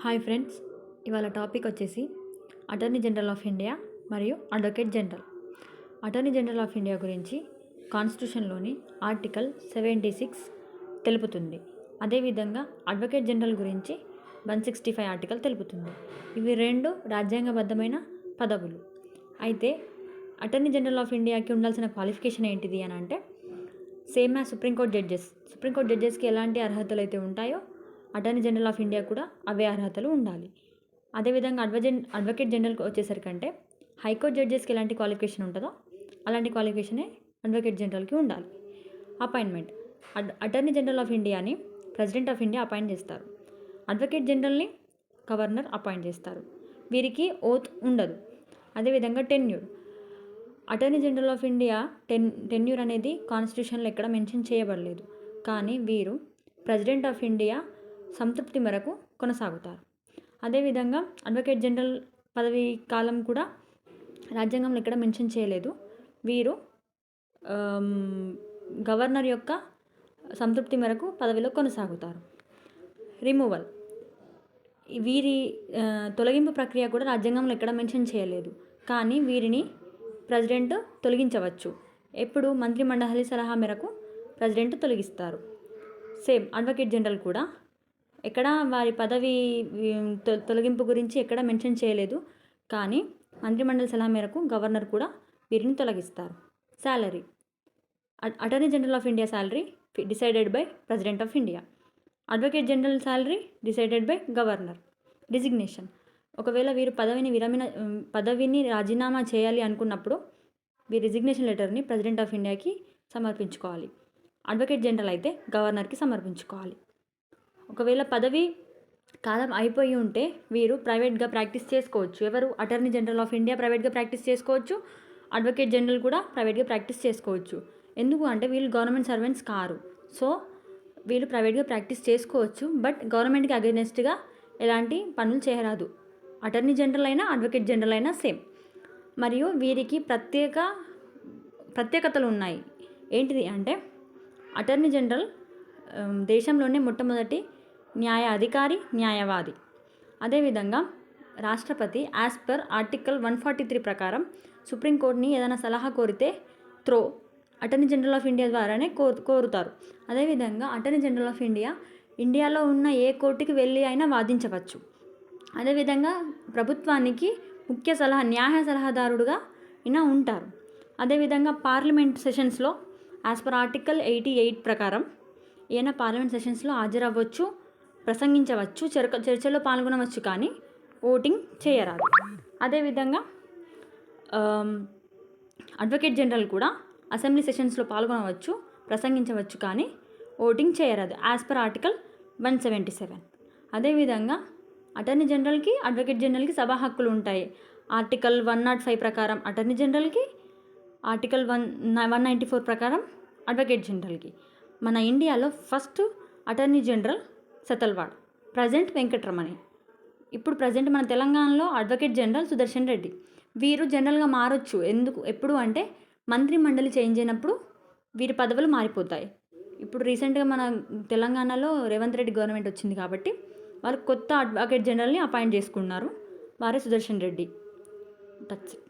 Hi friends, ఇవాళ topic వచ్చేసి attorney general of India మరియు advocate general. Attorney general of India గురించి కాన్స్టిట్యూషన్లోని article 76 తెలుపుతుంది. అదేవిధంగా అడ్వకేట్ జనరల్ గురించి 165 ఆర్టికల్ తెలుపుతుంది. ఇవి రెండు రాజ్యాంగబద్ధమైన పదవులు. అయితే అటార్నీ జనరల్ ఆఫ్ ఇండియాకి ఉండాల్సిన క్వాలిఫికేషన్ ఏంటిది అని అంటే, సేమ్ యాజ్ సుప్రీంకోర్టు జడ్జెస్కి ఎలాంటి అర్హతలు అయితే ఉంటాయో అటార్నీ జనరల్ ఆఫ్ ఇండియా కూడా అవే అర్హతలు ఉండాలి. అదేవిధంగా అడ్వకేట్ జనరల్కి వచ్చేసరికంటే హైకోర్టు జడ్జెస్కి ఎలాంటి క్వాలిఫికేషన్ ఉంటుందో అలాంటి క్వాలిఫికేషనే అడ్వకేట్ జనరల్కి ఉండాలి. అపాయింట్మెంట్: అటార్నీ జనరల్ ఆఫ్ ఇండియాని ప్రెసిడెంట్ ఆఫ్ ఇండియా అపాయింట్ చేస్తారు. అడ్వకేట్ జనరల్ని గవర్నర్ అపాయింట్ చేస్తారు. వీరికి ఓత్ ఉండదు. అదేవిధంగా tenure: attorney general of India tenure అనేది కాన్స్టిట్యూషన్లో ఎక్కడ మెన్షన్ చేయబడలేదు. కానీ వీరు ప్రెసిడెంట్ ఆఫ్ ఇండియా సంతృప్తి మేరకు కొనసాగుతారు. అదేవిధంగా అడ్వకేట్ జనరల్ పదవీ కాలం కూడా రాజ్యాంగంలో ఎక్కడ మెన్షన్ చేయలేదు. వీరు గవర్నర్ యొక్క సంతృప్తి మేరకు పదవిలో కొనసాగుతారు. రిమూవల్: వీరి తొలగింపు ప్రక్రియ కూడా రాజ్యాంగంలో ఎక్కడ మెన్షన్ చేయలేదు. కానీ వీరిని ప్రెసిడెంట్ తొలగించవచ్చు. ఎప్పుడు? మంత్రిమండలి సలహా మేరకు ప్రెసిడెంట్ తొలగిస్తారు. సేమ్ అడ్వకేట్ జనరల్ కూడా ఎక్కడ వారి పదవి తొలగింపు గురించి ఎక్కడ మెన్షన్ చేయలేదు. కానీ మంత్రిమండలి సలహా మేరకు గవర్నర్ కూడా వీరిని తొలగిస్తారు. Salary: attorney general of India salary decided by president of India. Advocate general salary decided by governor. Designation: ఒకవేళ వీరు పదవిని రాజీనామా చేయాలి అనుకున్నప్పుడు వీరి రిజిగ్నేషన్ లెటర్ని ప్రెసిడెంట్ ఆఫ్ ఇండియాకి సమర్పించుకోవాలి. అడ్వకేట్ జనరల్ అయితే గవర్నర్కి సమర్పించుకోవాలి. ఒకవేళ పదవి కాలం అయిపోయి ఉంటే వీరు ప్రైవేట్గా ప్రాక్టీస్ చేసుకోవచ్చు. ఎవరు? అటార్నీ జనరల్ ఆఫ్ ఇండియా ప్రైవేట్గా ప్రాక్టీస్ చేసుకోవచ్చు. అడ్వకేట్ జనరల్ కూడా ప్రైవేట్గా ప్రాక్టీస్ చేసుకోవచ్చు. ఎందుకు అంటే వీళ్ళు గవర్నమెంట్ సర్వెంట్స్ కారు. సో వీళ్ళు ప్రైవేట్గా ప్రాక్టీస్ చేసుకోవచ్చు. బట్ గవర్నమెంట్కి అగెనెస్ట్గా ఎలాంటి పనులు చేయరాదు. అటార్నీ జనరల్ అయినా అడ్వకేట్ జనరల్ అయినా సేమ్. మరియు వీరికి ప్రత్యేకతలు ఉన్నాయి. ఏంటిది అంటే, అటార్నీ జనరల్ దేశంలోనే మొట్టమొదటి న్యాయ అధికారి, న్యాయవాది. అదేవిధంగా రాష్ట్రపతి యాజ్ పర్ ఆర్టికల్ 143 ప్రకారం సుప్రీంకోర్టుని ఏదైనా సలహా కోరితే అటార్నీ జనరల్ ఆఫ్ ఇండియా ద్వారానే కోరుతారు. అదేవిధంగా అటార్నీ జనరల్ ఆఫ్ ఇండియాలో ఉన్న ఏ కోర్టుకి వెళ్ళి అయినా వాదించవచ్చు. అదేవిధంగా ప్రభుత్వానికి ముఖ్య న్యాయ సలహాదారుడుగా అయినా ఉంటారు. అదేవిధంగా పార్లమెంట్ సెషన్స్లో యాజ్ పర్ ఆర్టికల్ 88 ప్రకారం ఏదైనా పార్లమెంట్ సెషన్స్లో హాజరవ్వచ్చు, ప్రసంగించవచ్చు, చర్చలో పాల్గొనవచ్చు, కానీ ఓటింగ్ చేయరాదు. అదేవిధంగా అడ్వకేట్ జనరల్ కూడా అసెంబ్లీ సెషన్స్లో పాల్గొనవచ్చు, ప్రసంగించవచ్చు, కానీ ఓటింగ్ చేయరాదు యాజ్ పర్ ఆర్టికల్ 177. అదేవిధంగా అటార్నీ జనరల్కి, అడ్వకేట్ జనరల్కి సభా హక్కులు ఉంటాయి. ఆర్టికల్ 105 ప్రకారం అటార్నీ జనరల్కి, ఆర్టికల్ 194 ప్రకారం అడ్వకేట్ జనరల్కి. మన ఇండియాలో first attorney general Setalvad, present Venkataramani. ఇప్పుడు ప్రజెంట్ మన తెలంగాణలో అడ్వకేట్ జనరల్ సుదర్శన్ రెడ్డి. వీరు జనరల్గా మారొచ్చు. ఎప్పుడు అంటే మంత్రి మండలి చేంజ్ అయినప్పుడు వీరి పదవులు మారిపోతాయి. ఇప్పుడు రీసెంట్గా మన తెలంగాణలో రేవంత్ రెడ్డి గవర్నమెంట్ వచ్చింది కాబట్టి వాళ్ళు కొత్త అడ్వకేట్ జనరల్ని అపాయింట్ చేసుకున్నారు. వారే సుదర్శన్ రెడ్డి. That's it.